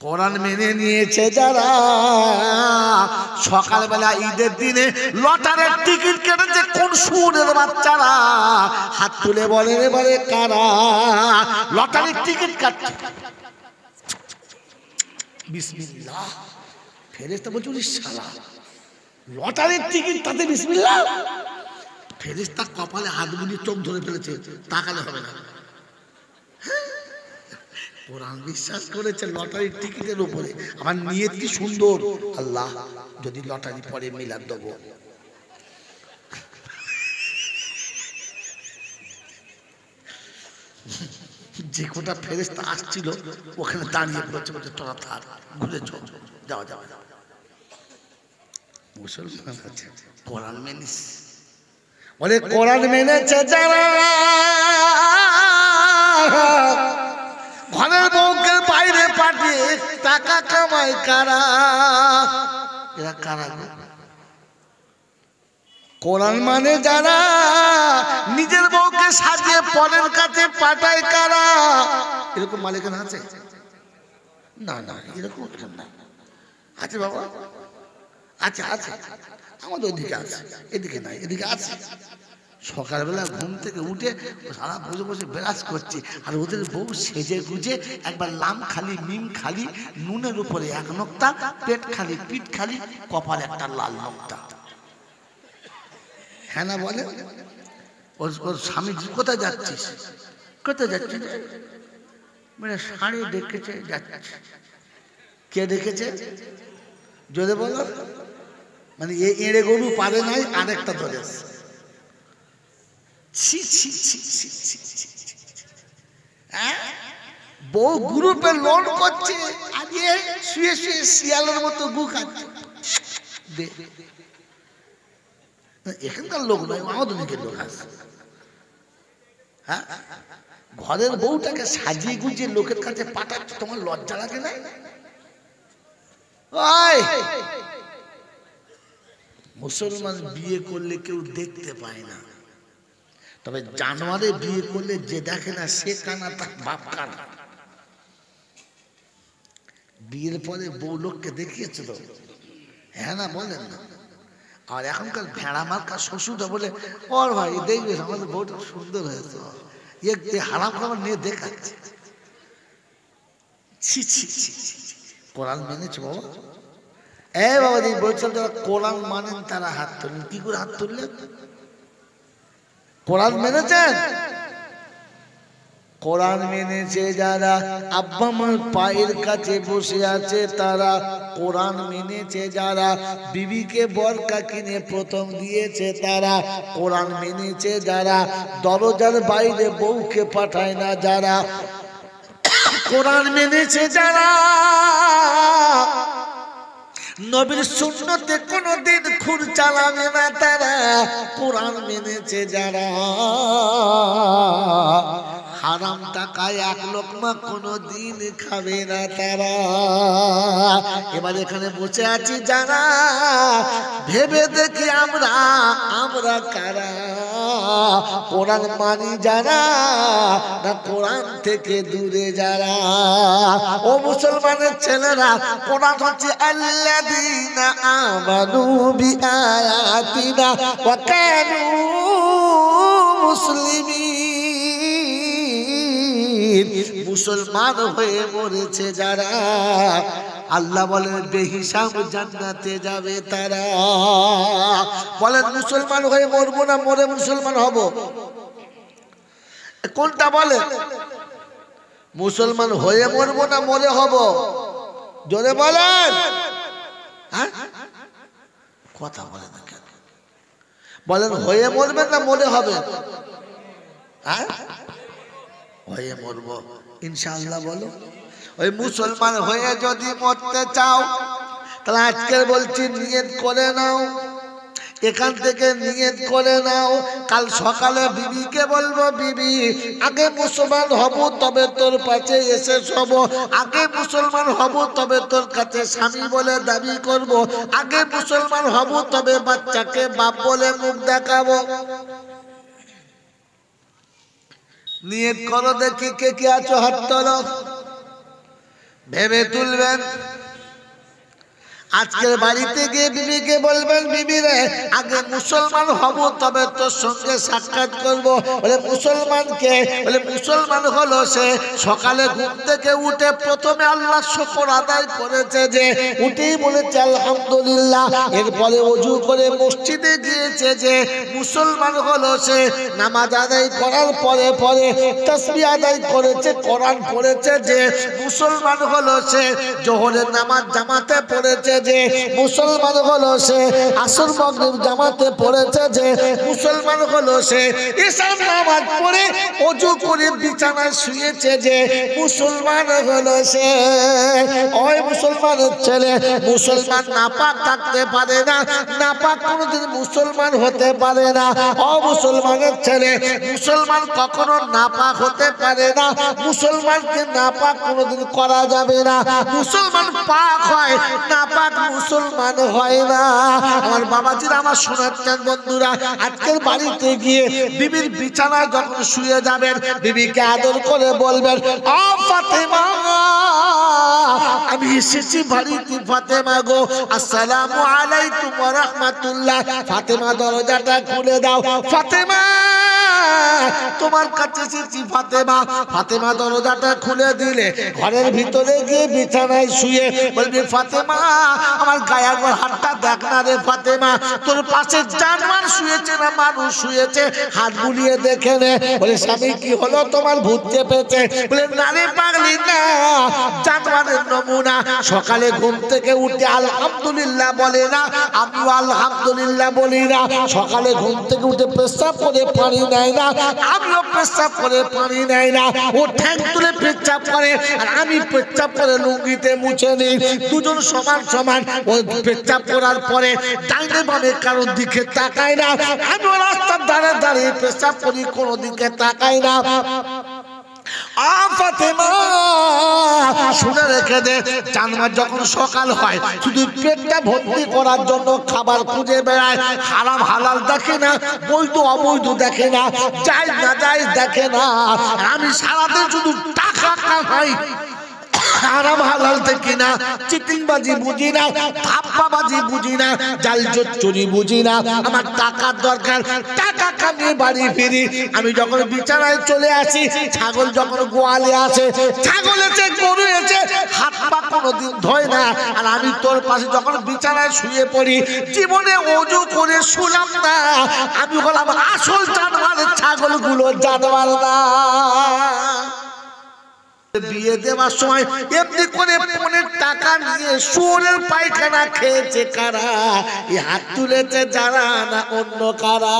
কোরআন মেনে নিয়েছে যারা, সকালবেলা ঈদের দিনে লটারির টিকিট কেটেছে কোন সুরের বাচ্চারা? হাত তুলে বলে এবারে কারা লটারির টিকিট কাটছে? বিসমিল্লাহ। ফেরেশতা বলছে ওরে শালা, লটারির টিকিট তাতে বিসমিল্লাহ। ফেরেশতা কপালে হাত বুলিয়ে চোখ ধরে ফেলেছে, তাকালে হবে না। কোরআন বিশ্বাস করেছে লটারির টিকিটের উপরে। আমার নিয়ত কি সুন্দর, আল্লাহ যদি লটারি পরে মিলাদ দেব। যে কোটা ফেরেশতা আসছিল ওখানে দাঁড়িয়ে পড়েছে, বলছে তোরা থাক, ঘুরে চল, যাও যাও যাও। মুসলমান আছে কোরআন মেনিস, বলে কোরআন মেনেছে যারা, ঘরের বউকে বাইরে পাঠিয়ে টাকা কামায় কারা? এরা কারা? কোরআন মানে যারা, নিজের বউকে সাজিয়ে পরের কাছে পাঠায় কারা? এরকম মালিকানা আছে? না না, এরকম না। আছে বাবা, আছে আছে, আমাদের ওদিকে আছে, এদিকে নাই, এদিকে আছে। সকালবেলা ঘুম থেকে উঠে সারা বসে বসে বিরাজ করছে, আর ওদের বউ সেজে গুজে একবার লাম খালি মিম খালি, নুনের উপরে এক নোক্তা, পেট খালি পিঠ খালি, কপাল একটা লাল নোক্তা। হ্যাঁ না বলে? ওর স্বামী কোথায় যাচ্ছিস? কোথায় যাচ্ছিস? মানে শাড়ি ডেকেছে যাচ্ছে। কে ডেকেছে যদি বলো? মানে এড়ে গরু পারে নাই, আরেকটা ধরে আসছে। বউ গ্রুপে লোন করছে, আজকে শুয়ে শুয়ে শিয়ালের মতো গু খাচ্ছে। এখানকার লোক নয়, আমাদের দিকের লোক আছে। হ্যাঁ, ঘরের বউটাকে সাজিয়ে গুজিয়ে লোকের কাছে পাঠাচ্ছে, তোমার লজ্জা লাগে না? মুসলমান বিয়ে করলে কেউ দেখতে পায় না, তবে জানোয়ারে বিয়ে করলে যে দেখে না সে কানা, তার বাপ কানা। বিয়ের পরে বউ লোককে দেখিয়েছে তো, হ্যাঁ না বলেন না? আর এখনকার ভেড়া মার্কা শ্বশুরটা বলে ওর ভাই দেখবে আমাদের বউটা সুন্দর হয়েছে, হারাম খাবার নিয়ে দেখাচ্ছে। কোরআন মেনেছে বাবা? এই বাবা দিন বলছেন যারা কোরআন মানেন তারা হাত তুললেন। কি করে হাত তুললেন? কোরআন মেনেছেন? কোরআন মেনেছে যারা, আব্বা মার পায়ের কাছে বসে আছে তারা। কোরআন মেনেছে যারা, বিবিকে বরকা কিনে প্রথম দিয়েছে তারা। কোরআন মেনেছে যারা, দরজার বাইরে বউকে পাঠায় না যারা। কোরআন মেনেছে যারা, নবীর সুন্নতে কোনদিন খুর চালাবে না তারা। কোরআন মেনেছে যারা, হারাম টাকায় এক লোকমা কোনদিন খাবে না তারা। এবার এখানে বসে আছি যারা, ভেবে দেখি আমরা কারা? কোরআন মানি যারা, না কোরআন থেকে দূরে যারা? ও মুসলমানের ছেলেরা, কোরআন হচ্ছে আল্লাযীনা আমানু বিআয়াতিনা ওয়া কানু মুসলিমিন। মুসলমান হয়ে মরেছে যারা, আল্লাহ বলেন বেহিসাব জান্নাতে যাবে তারা। বলেন মুসলমান হয়ে মরবো না মরে মুসলমান হব? কোনটা বলেন? মুসলমান হয়ে মরবো না মরে হব? জোরে বলেন। হ্যাঁ, কথা বলে না কেন? বলেন হয়ে মরবেন না মরে হবে? হ্যাঁ, হয়ে মরবো ইনশাআল্লাহ। বলো, ওই মুসলমান হয়ে যদি মরতে চাও তাহলে আজকে বলছি নিয়ত করে নাও, এখান থেকে নিয়ত করে নাও। কাল সকালে বিবিকে বলবো, বিবি আগে মুসলমান হব তবে তোর পাশে এসে শোবো, আগে মুসলমান হব তবে তোর কাছে স্বামী বলে দাবি করব, আগে মুসলমান হব তবে বাচ্চাকে বাপ বলে মুখ দেখাবো। নিয়ত করো দেখি কে কে আছো হাত তোলো। ভেবে তুলবেন। আজকের বাড়িতে গিয়ে বিবিকে বলবেন, বিবি রে আগে মুসলমান হব তবে তোর সঙ্গে সাক্ষাৎ করব। বলে মুসলমান কে? বলে মুসলমান হলো সে সকালে ঘুম থেকে উঠে প্রথমে আল্লাহর শুকর আদায় করেছে, যে উঠেই বলেছে আলহামদুলিল্লাহ, এরপরে ওযু করে মসজিদে গিয়েছে, যে মুসলমান হলো সে নামাজ আদায় করার পরে পরে তাসবিহ আদায় করেছে, কোরআন পড়েছে, যে মুসলমান হলো সে জোহরের নামাজ জামাতে পড়েছে, যে মুসলমান হলো সে আসর মাগরিব জামাতে পড়েছে, যে মুসলমান হলো সে ঈশার নামাজ পড়ে ওযু করে বিছানায় শুয়েছে, যে মুসলমান হলো সে। ওই মুসলমানের ছেলে, মুসলমান নাপাক থাকতে পারে না, নাপাক কোনোদিন মুসলমান হতে পারে না। ও মুসলমানের ছেলে, মুসলমান কখনো নাপাক হতে পারে না, মুসলমানকে নাপাক কোনোদিন করা যাবে না। মুসলমান পাক হয়, নাপাক মুসলমান হয় না। আমার বাবাজিরা, আমার শোনাচ্ছেন বন্ধুরা, আজকের বাড়িতে গিয়ে বিবির বিছানায় যখন শুয়ে যাবেন, বিবিকে আদর করে বলবেন, ও ফাতেমা, আমি এসেছি বাড়িতে, ফাতেমা গো, আসসালামু আলাইকুম ওয়া রাহমাতুল্লাহ। ফাতেমা দরজাটা খুলে দাও, ফাতেমা তোমার কাছে এসেছি ফাতেমা। ফাতেমা দরজাটা খুলে দিলে ঘরের ভিতরে গিয়ে বিছানায় শুয়ে বলবি, ফাতেমা আমার গায়ের হাতটা দেখ না রে ফাতেমা, তোর পাশে জানোয়ার শুয়েছে না মানুষ শুয়েছে, হাত বুলিয়ে দেখে নে। বলে স্বামী কি হলো, তোমার ভূত চেপেছে? বলে না রে পাগলি, না, জানোয়ারের নমুনা। সকালে ঘুম থেকে উঠে আলহামদুলিল্লাহ বলে না, আমিও আলহামদুলিল্লাহ বলি না। সকালে ঘুম থেকে উঠে পেশাব করে পানি নেয় না, আমিও পেশাব করে পানি নেয় না। ও ঠ্যাং তুলে পেচ্ছাপ করে আর আমি পেচ্ছাপ করে লুঙ্গিতে মুছে নিই, দুজন সমান সমান। ও পেচ্ছাপ করার পরে ডাইনে বামে কারোর দিকে তাকায় না, আমিও রাস্তার ধারে দাঁড়িয়ে পেশাব করি, কোনো দিকে তাকাই না। ফাতেমা শুনে রেখে দে, জানোয়ার যখন সকাল হয় শুধু পেটটা ভর্তি করার জন্য খাবার খুঁজে বেড়ায়, হারাম হালাল দেখে না, বৈধ অবৈধ দেখে না, জায়েজ না জায়েজ দেখে না। আমি সারাদিন শুধু টাকা কামাই, হারাম হালাল দেখি না, চিটিংবাজি বুঝি না, ধাপ্পাবাজি বুঝি না, জাল চুরি বুঝি না। আমার টাকার দরকার, টাকা কামিয়ে বাড়ি ফিরি। আমি যখন বিছানায় চলে আসি, ছাগল যখন গোয়ালে আসে, ছাগল এসে গরু এসে হাত পা কোনোদিন ধোয় না, আর আমি তোর পাশে যখন বিছানায় শুয়ে পড়ি, জীবনে ওযু করে শুলাম না। আমি হলাম আসল জানোয়ার, ছাগলগুলো জানোয়ার না। বিয়ে দেওয়ার সময় এমনি করে পনের টাকা নিয়ে শুয়োরের পায়খানা খেয়েছে কারা? এই হাত তুলেছে যারা, না অন্য কারা?